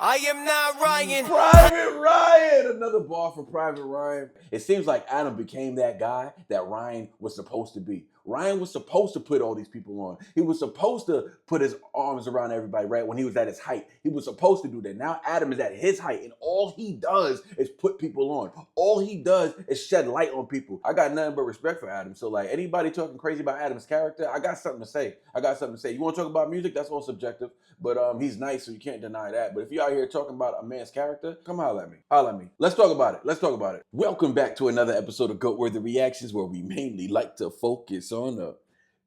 I am not Ryan. Private Ryan! Another ball for Private Ryan. It seems like Adam became that guy that Ryan was supposed to be. Ryan was supposed to put all these people on. He was supposed to put his arms around everybody, right? When he was at his height. He was supposed to do that. Now Adam is at his height, and all he does is put people on. All he does is shed light on people. I got nothing but respect for Adam. So, like, anybody talking crazy about Adam's character, I got something to say. You want to talk about music? That's all subjective. But he's nice, so you can't deny that. But if you're out here talking about a man's character, come holler at me. Holler at me. Let's talk about it. Welcome back to another episode of Goat-Worthy Reactions, where we mainly like to focus on the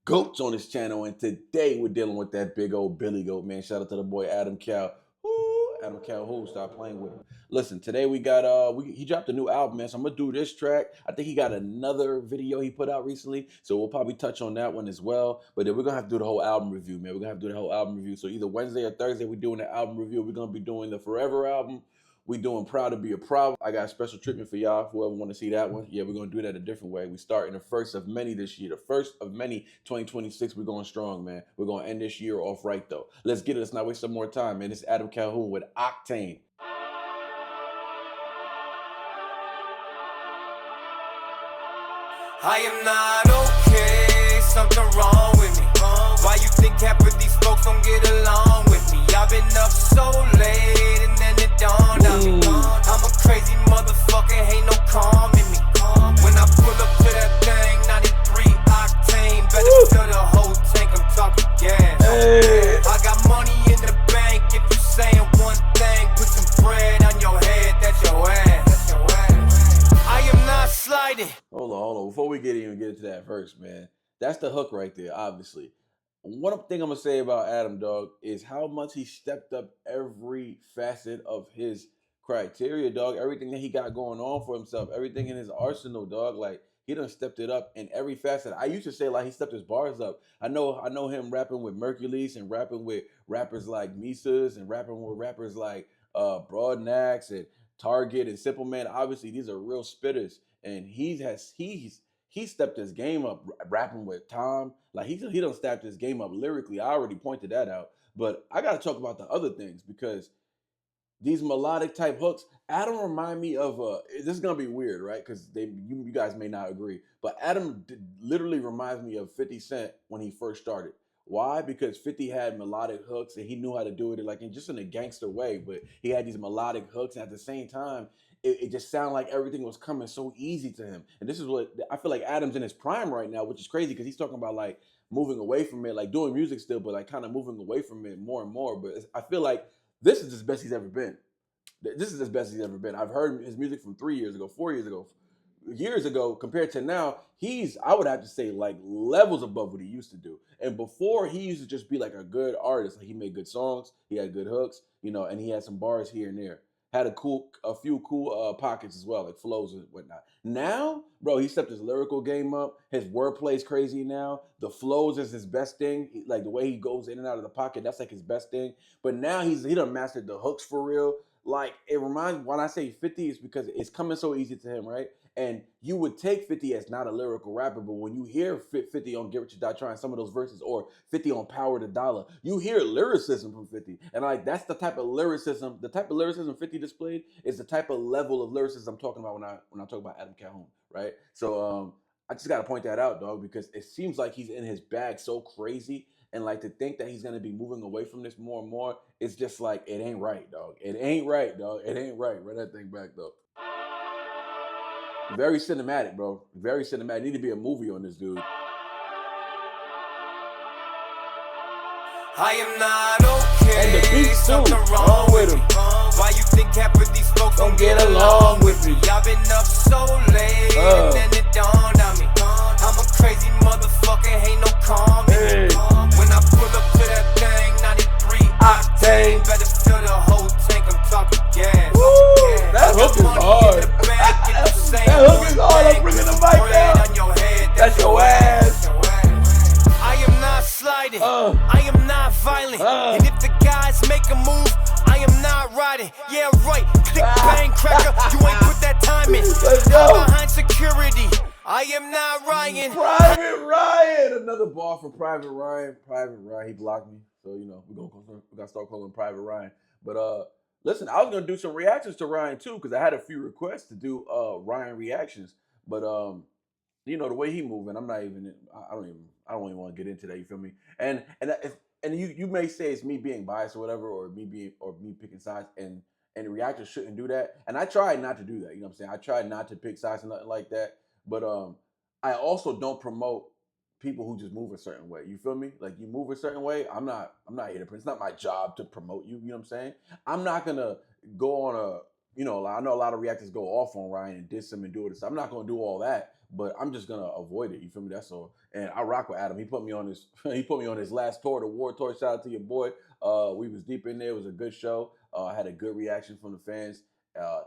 goats on this channel. And today we're dealing with that big old Billy Goat, man. Shout out to the boy Adam Calhoun. Stop playing with him. Listen, today we got he dropped a new album, man. So I'm gonna do this track. I think he got another video he put out recently, so we'll probably touch on that one as well. But then we're gonna have to do the whole album review, man. We're gonna have to do the whole album review. So either Wednesday or Thursday we're doing the album review. We're gonna be doing the Forever album. We doing Proud to Be a Problem. I got a special treatment for y'all, whoever want to see that one. Yeah, we're going to do that a different way. We start in the first of many this year. The first of many, 2026, we're going strong, man. We're going to end this year off right, though. Let's get it. Let's not waste some more time, man. This is Adam Calhoun with OCTANE. I am not okay, something wrong with me. Why you think half of these folks don't get along with me? I've been up so late and then it dawned on me. I'm a crazy motherfucker, ain't no calming me. When I pull up to that thing, 93 octane, better fill the whole tank, I'm talking gas. I got money in the bank, if you saying one thing, put some bread on your head, that's your ass. I am not sliding. Hold on. Before we get into that verse, man, that's the hook right there, obviously. One thing I'm going to say about Adam, dog, is how much he stepped up every facet of his criteria, dog. Everything that he got going on for himself, everything in his arsenal, dog. Like, he done stepped it up in every facet. I used to say, like, he stepped his bars up. I know him rapping with Mercules and rapping with rappers like Misas and rapping with rappers like Broadnax and Target and Simple Man. Obviously, these are real spitters. And he stepped his game up rapping with Tom. Like he done stepped his game up lyrically. I already pointed that out. But I gotta talk about the other things because these melodic type hooks, Adam remind me of this is gonna be weird, right? Because you guys may not agree, but Adam literally reminds me of 50 Cent when he first started. Why? Because 50 had melodic hooks and he knew how to do it like just in a gangster way, but he had these melodic hooks, and at the same time, it just sounded like everything was coming so easy to him. And this is what I feel like Adam's in his prime right now, which is crazy because he's talking about like moving away from it, like doing music still, but like kind of moving away from it more and more. But I feel like this is the best he's ever been. This is the best he's ever been. I've heard his music from 3 years ago, 4 years ago compared to now. I would have to say, like levels above what he used to do. And before, he used to just be like a good artist. Like he made good songs, he had good hooks, and he had some bars here and there. Had a few cool pockets as well, like flows and whatnot. Now, bro, he stepped his lyrical game up. His wordplay is crazy now. The flows is his best thing. Like the way he goes in and out of the pocket, that's like his best thing. But now he done mastered the hooks for real. Like it reminds, when I say 50, it's because it's coming so easy to him, right? And you would take 50 as not a lyrical rapper, but when you hear 50 on Get Rich or Die Trying, some of those verses, or 50 on Power to Dollar, you hear lyricism from 50. And like that's the type of lyricism 50 displayed is the type of level of lyricism I'm talking about when I talk about Adam Calhoun, right? So I just gotta point that out, dog, because it seems like he's in his bag so crazy. And like to think that he's gonna be moving away from this more and more, it's just like it ain't right, dog. It ain't right, dog. It ain't right. Run that thing back, though. Very cinematic, bro. Very cinematic. Need to be a movie on this dude. I am not okay. And the beats too. Something wrong with him. Why you think half of these folks don't get along with me? I've been up so late and then it dawned on me. I'm a crazy motherfucker, ain't no calming me. When I pull up to that thing, 93 octane, better fill the whole tank, I'm talking gas. That hook is hard. That hook is hard. I'm bringing the mic down. That's your ass. I am not sliding. I am not violent. And if the guys make a move, I am not riding. Yeah, right. Click, bang, cracker. You ain't put that time in. I'm behind security. I am not Ryan. Private Ryan. Another ball for Private Ryan. He blocked me. So, we gotta start calling him Private Ryan. But Listen, I was gonna do some reactions to Ryan too because I had a few requests to do Ryan reactions, but you know the way he moving, I'm not even. I don't even want to get into that. You feel me? And you may say it's me being biased or whatever, or me picking sides, and the reactors shouldn't do that. And I tried not to do that. You know what I'm saying? I tried not to pick sides and nothing like that. But I also don't promote people who just move a certain way. You feel me? Like you move a certain way. I'm not here to. It's not my job to promote you. You know what I'm saying? I'm not gonna go on a. You know, I know a lot of reactors go off on Ryan and diss him and do this. I'm not gonna do all that, but I'm just gonna avoid it. You feel me? That's all. And I rock with Adam. He put me on his. He put me on his last tour, the War Tour. Shout out to your boy. We was deep in there. It was a good show. I had a good reaction from the fans.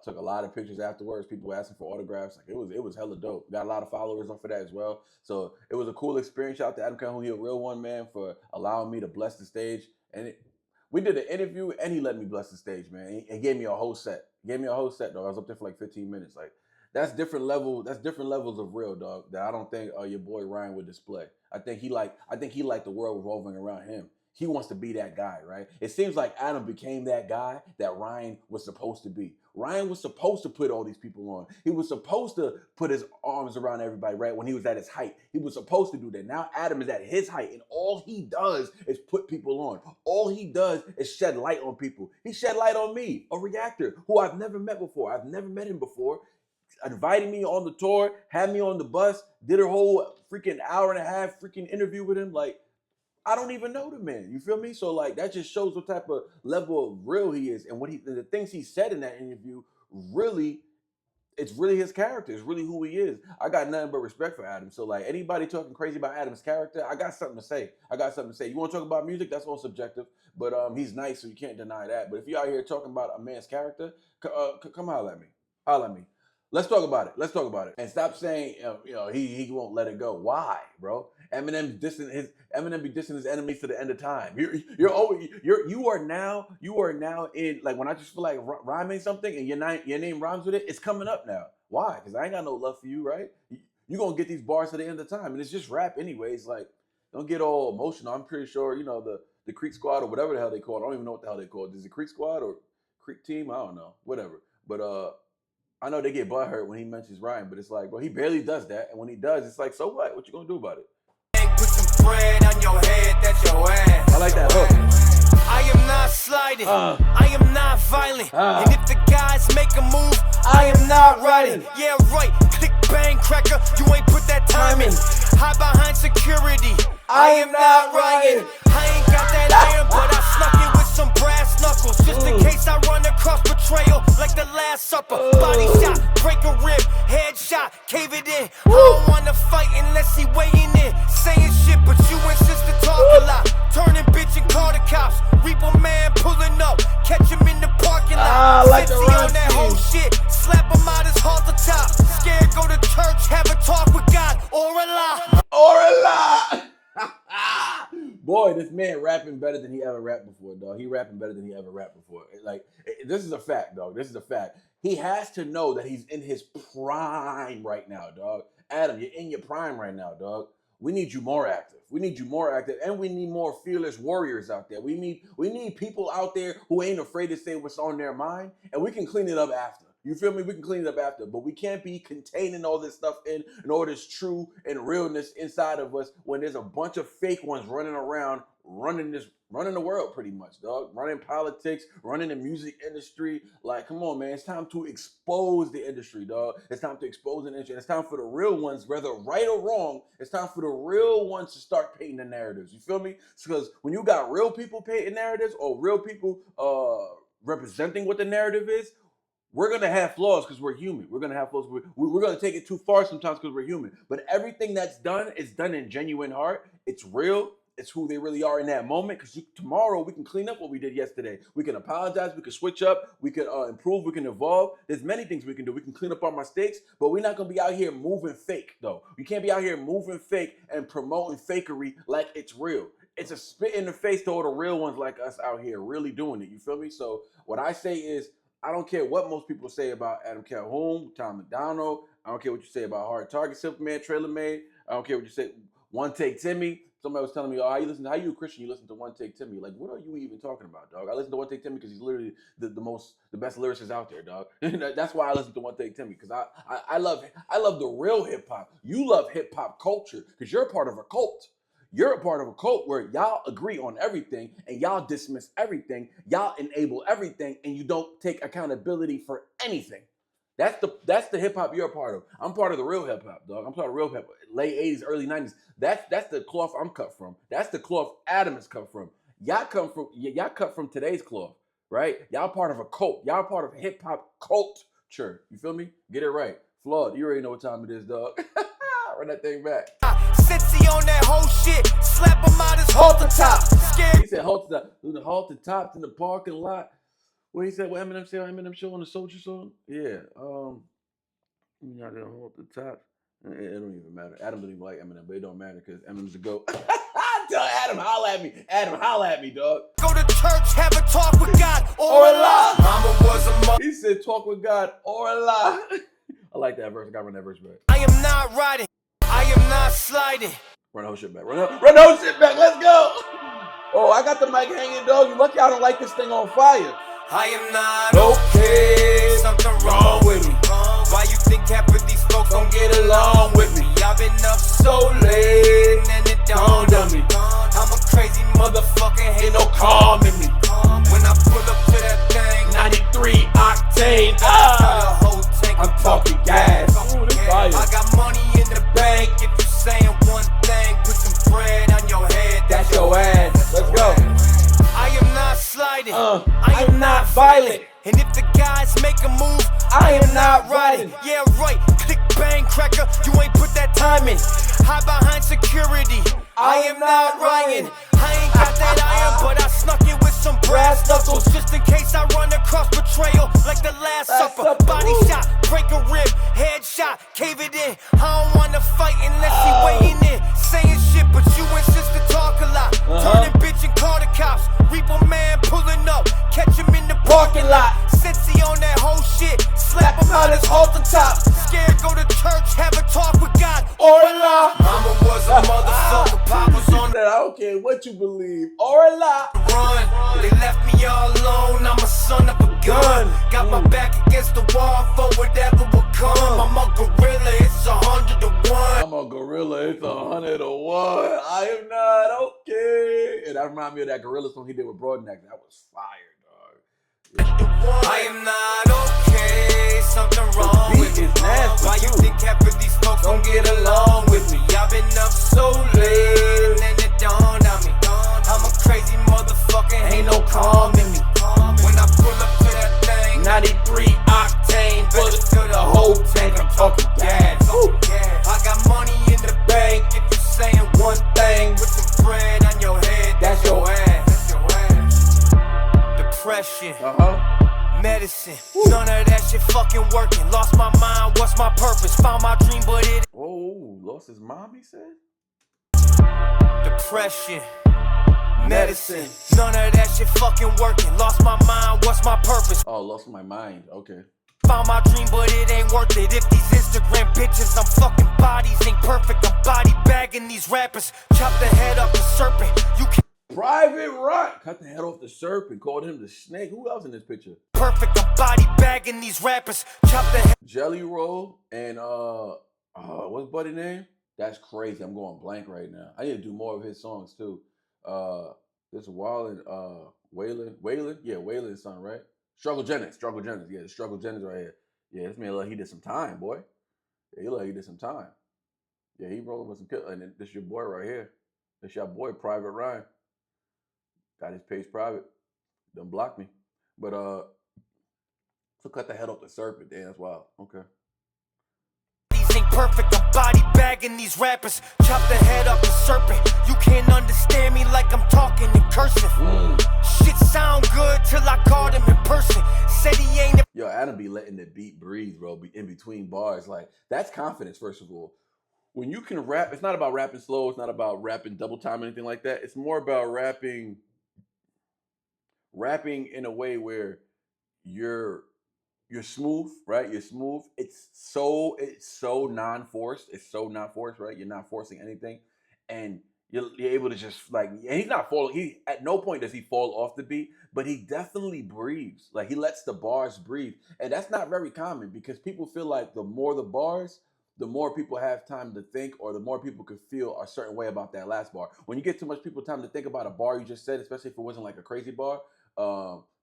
Took a lot of pictures afterwards. People asking for autographs. Like it was hella dope. Got a lot of followers off of that as well. So it was a cool experience. Shout out to Adam Calhoun, he a real one, man, for allowing me to bless the stage. And we did an interview, and he let me bless the stage, man. He gave me a whole set. He gave me a whole set, dog. I was up there for like 15 minutes. Like that's different level. That's different levels of real, dog. That I don't think your boy Ryan would display. I think he liked the world revolving around him. He wants to be that guy, right? It seems like Adam became that guy that Ryan was supposed to be. Ryan was supposed to put all these people on. He was supposed to put his arms around everybody, right? When he was at his height. He was supposed to do that. Now Adam is at his height, and all he does is put people on. All he does is shed light on people. He shed light on me, a reactor who I've never met before. I've never met him before. Invited me on the tour, had me on the bus, did a whole freaking hour and a half freaking interview with him. Like, I don't even know the man. You feel me? So like that just shows what type of level of real he is, and the things he said in that interview really, it's really his character. It's really who he is. I got nothing but respect for Adam. So like anybody talking crazy about Adam's character, I got something to say. I got something to say. You want to talk about music? That's all subjective. But he's nice, so you can't deny that. But if you're out here talking about a man's character, come holler at me. Holler at me. Let's talk about it. Let's talk about it. And stop saying, he won't let it go. Why, bro? Eminem be dissing his enemies to the end of time. You are now in, like, when I just feel like rhyming something and your name rhymes with it, it's coming up now. Why? Because I ain't got no love for you, right? You gonna get these bars to the end of time, and it's just rap anyways. Like, don't get all emotional. I'm pretty sure the Creek Squad or whatever the hell they call it. I don't even know what the hell they call it. Is it Creek Squad or Creek Team? I don't know. Whatever. But I know they get butthurt when he mentions Ryan, but it's like, bro, he barely does that, and when he does, it's like, so what? What you gonna do about it? Put some bread on your head, that's your ass. I like that hook. I am not sliding, I am not violent, and if the guys make a move, I am not riding. Yeah, right, click bang cracker, you ain't put that time in. Hide behind security, I am not riding. I ain't got that iron, but I snuck it with some brass knuckles, just in case I run across betrayal like the Last Supper. Body shot, break a rib, headshot, cave it in. I don't wanna fight unless he weighing in, saying shit, but you insist to talk a lot. Turning bitch and call the cops. Reaper man pulling up, catch him in the parking lot. Like the on that whole shit, slap him out his halter top. Scared, go to church, have a talk with God, or a lie. Or a lie. Boy, this man rapping better than he ever rapped before, dog. He rapping better than he ever rapped before. This is a fact, dog. This is a fact. He has to know that he's in his prime right now, dog. Adam, you're in your prime right now, dog. We need you more active. We need you more active, and we need more fearless warriors out there. We need people out there who ain't afraid to say what's on their mind, and we can clean it up after. You feel me? We can clean it up after, but we can't be containing all this stuff in all this true and realness inside of us when there's a bunch of fake ones running around, running the world pretty much, dog. Running politics, running the music industry. Like, come on, man. It's time to expose the industry, dog. It's time to expose the industry. It's time for the real ones, whether right or wrong, it's time for the real ones to start painting the narratives. You feel me? Because when you got real people painting narratives or real people representing what the narrative is, we're going to have flaws because we're human. We're going to have flaws. We're going to take it too far sometimes because we're human. But everything that's done is done in genuine heart. It's real. It's who they really are in that moment. Because tomorrow we can clean up what we did yesterday. We can apologize. We can switch up. We can improve. We can evolve. There's many things we can do. We can clean up our mistakes. But we're not going to be out here moving fake, though. You can't be out here moving fake and promoting fakery like it's real. It's a spit in the face to all the real ones like us out here really doing it. You feel me? So what I say is, I don't care what most people say about Adam Calhoun, Tom McDonald. I don't care what you say about Hard Target, Superman, Trailer Made. I don't care what you say, One Take Timmy. somebody was telling me, "Oh, how you a Christian? You listen to One Take Timmy?" Like, what are you even talking about, dog? I listen to One Take Timmy because he's literally the best lyricist out there, dog. That's why I listen to One Take Timmy because I love the real hip hop. You love hip hop culture because you're a part of a cult. You're a part of a cult where y'all agree on everything and y'all dismiss everything, y'all enable everything, and you don't take accountability for anything. That's the hip hop you're a part of. I'm part of the real hip hop, dog. I'm part of real hip hop. Late 80s, early 90s. That's the cloth I'm cut from. That's the cloth Adam is cut from. Y'all cut from today's cloth, right? Y'all part of a cult. Y'all part of hip hop culture. You feel me? Get it right. Flawed. You already know what time it is, dog. Run that thing back. Since he on that whole shit, slap him out his halter top. Scared. He said halter top. The halter tops in the parking lot. What he said, what Eminem said on Eminem show on the Soldier song? Yeah. You got to hold the top. It don't even matter. Adam don't even like Eminem, but it don't matter because Eminem's a goat. Tell Adam, holla at me. Adam, holla at me, dog. Go to church, have a talk with God or a lie. Mama was a mother. He said, talk with God or a lie. I like that verse. I got to run that verse back. I am not riding. I am not sliding. Run the whole shit back. Run the whole shit back. Let's go. Oh, I got the mic hanging, dog. You lucky I don't like this thing on fire. I am not okay. Something wrong with me. Why you think half of these folks don't get along with me? I've been up so late and it dawned on me. I'm a crazy motherfucker, ain't no calming me. When I pull up to that thing, 93 octane. The whole tank, I'm talking gas. I got money in the bank. If you saying one thing, put some bread on your head. That's your ass. Let's go. I am not sliding. I am not violent. And if the guys make a move, I am not riding. Yeah, right. Click, bang, cracker. You ain't put that time in. Hide behind security. I am not Ryan. I ain't got that iron, but I snuck it with some brass knuckles. Just in case I run across betrayal like the Last Supper. Body shot, break a rib, headshot, cave it in. I don't wanna fight unless he weighing in. Saying shit, but you insist to talk a lot. Turning bitch and call the cops. Reaper man pulling up, catch him in the parking lot. Since he on that whole shit, slap him out his halter top. Scared, go to church, have a talk with God or a lie. Mama was a motherfucker, Papa's on that. I don't care what you believe or a lie. Run, they left me all alone. I'm a son of a gun. Got my back against the wall for whatever will come. I'm a gorilla, it's 100 to 1. I'm a gorilla, it's 100 to 1. I am not okay. And that reminds me of that gorilla song he did with Broadneck. That was fire, dog. I am not okay. Something wrong with me. Why you think half of these folks don't get along with me? I've been up so late and then it dawned on me. I'm a crazy motherfucker, ain't no calming me. When I pull up to that thing, 93 octane, bullets to the whole tank. I'm talking gas. I got money in the bank. If you saying one thing with some bread on your head, that's your ass. Depression. Medicine, none of that shit fucking working. Lost my mind, what's my purpose? Found my dream, but it. Oh, lost his mom, he said? Depression, medicine, none of that shit fucking working. Lost my mind, what's my purpose? Oh, lost my mind, okay. Found my dream, but it ain't worth it. If these Instagram bitches, I'm fucking bodies ain't perfect. I'm body bagging these rappers. Chop the head off the serpent. You can't. Private Rock cut the head off the serpent, called him the snake. Who else in this picture? Perfect, I'm body bagging these rappers. Chop the head. Jelly Roll and what's Buddy name? That's crazy. I'm going blank right now. I need to do more of his songs too. This Wallin, Waylon, yeah, Waylon's son, right? Struggle Jennings, yeah, the Struggle Jennings right here. Yeah, this man look like he did some time, boy. Yeah, he look like he did some time. Yeah, he rolling with some kill, and this your boy right here. This your boy, Private Ryan. Got his page private. Don't block me. But so cut the head off the serpent. Damn, that's wild. Okay. These ain't perfect. I'm body bagging these rappers. Chop the head off the serpent. You can't understand me like I'm talking in cursive. Shit sound good till I called him in person. Said he ain't. Yo, Adam be letting the beat breathe, bro. Be in between bars. Like, that's confidence, first of all. When you can rap, it's not about rapping slow. It's not about rapping double time or anything like that. It's more about rapping in a way where you're smooth, right? You're smooth. It's so non-forced. It's so non-forced, right? You're not forcing anything, and You're able to just like, and he's not falling. He at no point does he fall off the beat, but he definitely breathes. Like he lets the bars breathe, and that's not very common because people feel like the more the bars, the more people have time to think, or the more people could feel a certain way about that last bar. When you get too much people time to think about a bar you just said, especially if it wasn't like a crazy bar,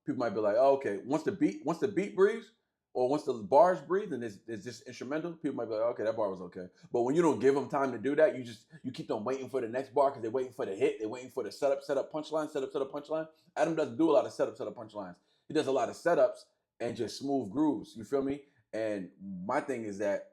people might be like, "Oh, okay." Once the beat breathes, or once the bars breathe and it's just instrumental, people might be like, okay, that bar was okay. But when you don't give them time to do that, you keep them waiting for the next bar because they're waiting for the hit, they're waiting for the setup, punchline, setup, punchline. Adam doesn't do a lot of setup, punchlines. He does a lot of setups and just smooth grooves. You feel me? And my thing is that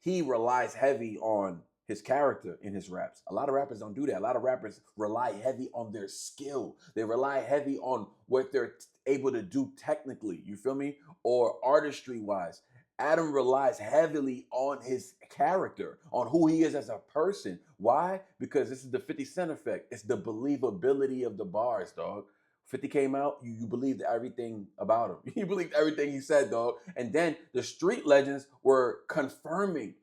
he relies heavy on his character in his raps. A lot of rappers don't do that. A lot of rappers rely heavy on their skill. They rely heavy on what they're able to do technically, you feel me? Or artistry wise. Adam relies heavily on his character, on who he is as a person. Why? Because this is the 50 Cent effect. It's the believability of the bars, dog. 50 came out, you believed everything about him. You believed everything he said, dog. And then the street legends were confirming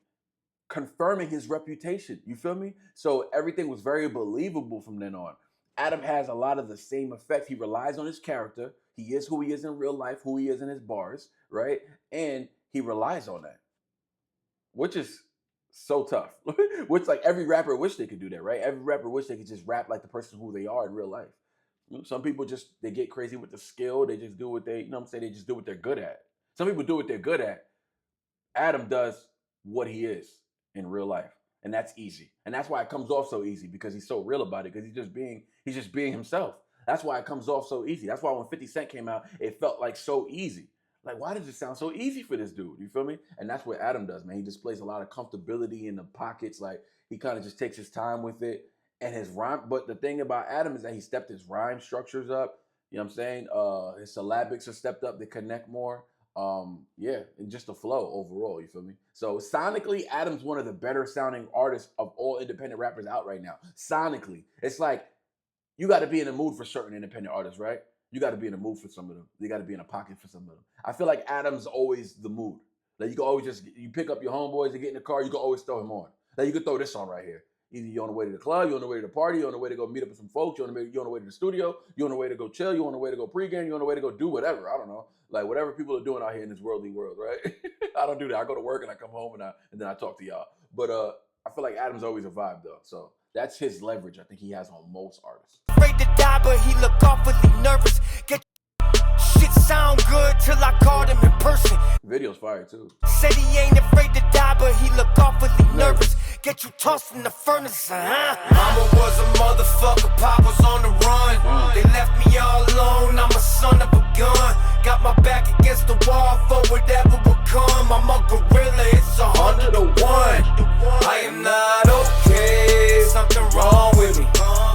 his reputation. You feel me? So everything was very believable from then on. Adam has a lot of the same effects. He relies on his character. He is who he is in real life, who he is in his bars, right? And he relies on that, which is so tough. Which like every rapper wish they could do that, right? Every rapper wish they could just rap like the person who they are in real life. You know, some people just they get crazy with the skill. They just do what they, you know what I'm saying? They just do what they're good at. Some people do what they're good at. Adam does what he is in real life, and that's easy, and that's why it comes off so easy because he's so real about it. Because he's just being himself. That's why it comes off so easy. That's why when 50 Cent came out, it felt like so easy. Like, why does it sound so easy for this dude? You feel me? And that's what Adam does, man. He displays a lot of comfortability in the pockets. Like he kind of just takes his time with it, and his rhyme. But the thing about Adam is that he stepped his rhyme structures up. You know what I'm saying? His syllabics are stepped up. They connect more. Yeah, and just the flow overall, you feel me? So sonically, Adam's one of the better sounding artists of all independent rappers out right now. Sonically, it's like you got to be in the mood for certain independent artists, right? You got to be in the mood for some of them. You got to be in a pocket for some of them. I feel like Adam's always the mood. Like you can always just you pick up your homeboys and get in the car. You can always throw him on. Like you can throw this on right here. Either you're on the way to the club, you're on the way to the party, you're on the way to go meet up with some folks, you're on the way to the studio, you're on the way to go chill, you're on the way to go pregame, you're on the way to go do whatever. I don't know, like whatever people are doing out here in this worldly world, right? I don't do that. I go to work and I come home and then I talk to y'all. But I feel like Adam's always a vibe though, so that's his leverage. I think he has on most artists. Afraid to die, but he look awfully nervous. Get shit sound good till I called him in person. Video's fire too. Said he ain't afraid to die, but he look awfully nervous. Get you tossed in the furnace, huh? Mama was a motherfucker, Pop was on the run. They left me all alone, I'm a son of a gun. Got my back against the wall for whatever will come. I'm a gorilla, it's 100 to 1. I am not okay, something wrong with me.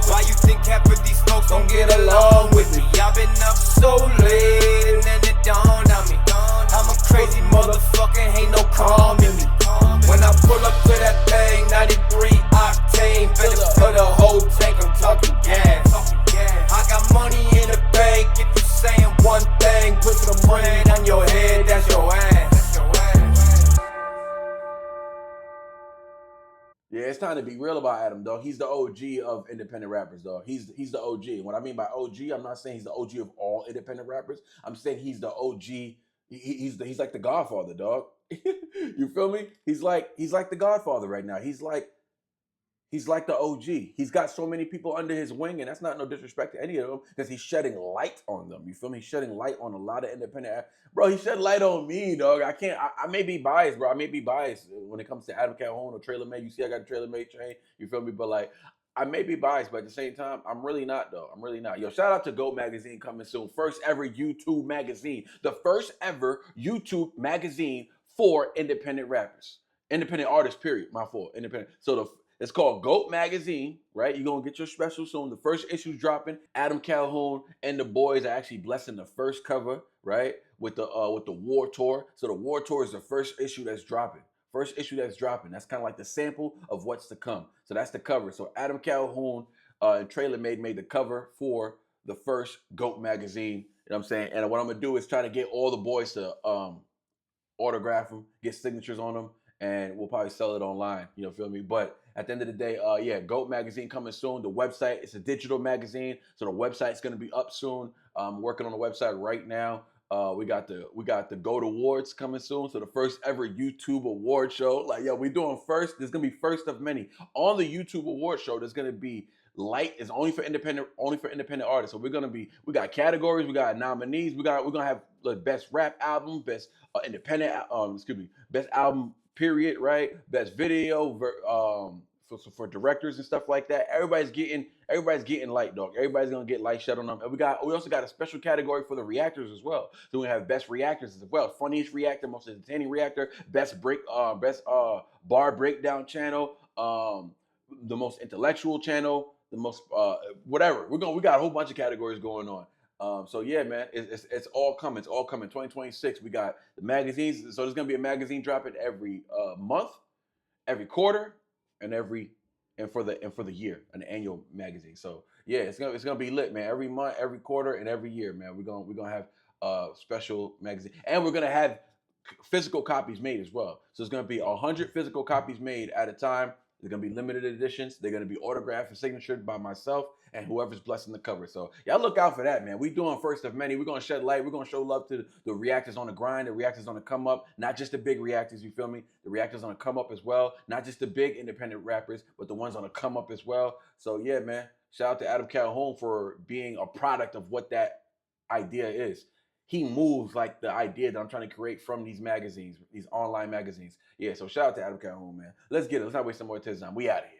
Why you think half of these folks don't get along with me? I've been up so late and then it dawned on me. I'm a crazy motherfucker, ain't no calm in me. When I pull up to that thing, 93 octane, better for the whole tank, I'm talking gas. I got money in the bank, if you saying one thing, put some money on your head, that's your ass. Yeah, it's time to be real about Adam, dog. He's the OG of independent rappers, dog. He's the OG. And what I mean by OG, I'm not saying he's the OG of all independent rappers. I'm saying he's the OG. He's like the Godfather, dog. You feel me? He's like the Godfather right now. He's like the OG. He's got so many people under his wing, and that's not no disrespect to any of them, because he's shedding light on them. You feel me? He's shedding light on a lot of independent. Bro, he shed light on me, dog. I can't. I may be biased, bro. I may be biased when it comes to Adam Calhoun or Trailer Made. You see, I got a Trailer Made chain. You feel me? But like, I may be biased, but at the same time, I'm really not, though. I'm really not. Yo, shout out to GOAT Magazine coming soon. First ever YouTube magazine. The first ever YouTube magazine for independent rappers. Independent artists, period. My fault. Independent. So it's called GOAT Magazine, right? You're going to get your special soon. The first issue's dropping. Adam Calhoun and the boys are actually blessing the first cover, right? With the War Tour. So the War Tour is the first issue that's dropping. First issue that's dropping. That's kind of like the sample of what's to come. So that's the cover. So Adam Calhoun and Trailer made the cover for the first GOAT Magazine. You know what I'm saying? And what I'm going to do is try to get all the boys to autograph them, get signatures on them, and we'll probably sell it online. You know, feel me? But At the end of the day, yeah, GOAT magazine coming soon. The website, it's a digital magazine, so the website's going to be up soon. I'm working on the website right now. We got the GOAT Awards coming soon. So the first ever YouTube award show. Like, yo, we doing first. There's gonna be first of many on the YouTube award show. There's gonna be light. It's only for independent artists. So we got categories. We got nominees. We're gonna have the best rap album, best independent. Excuse me, best album period. Right, best video. For directors and stuff like that. Everybody's getting light, dog. Everybody's gonna get light shed on them. And we also got a special category for the reactors as well. So we have best reactors as well. Funniest reactor, most entertaining reactor, best bar breakdown channel, the most intellectual channel, the most whatever. We got a whole bunch of categories going on. So yeah, man, it's all coming. It's all coming. 2026. We got the magazines. So there's gonna be a magazine dropping every month, every quarter, and for the year, an annual magazine. So yeah, it's gonna be lit, man. Every month, every quarter, and every year, man. We're gonna have special magazine, and we're gonna have physical copies made as well. So it's gonna be 100 physical copies made at a time. They're gonna be limited editions. They're gonna be autographed and signatured by myself and whoever's blessing the cover. So y'all look out for that, man. We doing first of many. We're gonna shed light. We're gonna show love to the reactors on the grind, the reactors on the come up, not just the big reactors. You feel me? The reactors on the come up as well. Not just the big independent rappers, but the ones on the come up as well. So yeah, man. Shout out to Adam Calhoun for being a product of what that idea is. He moves like the idea that I'm trying to create from these magazines, these online magazines. Yeah, so shout out to Adam Calhoun, man. Let's get it. Let's not waste some more time. We out of here.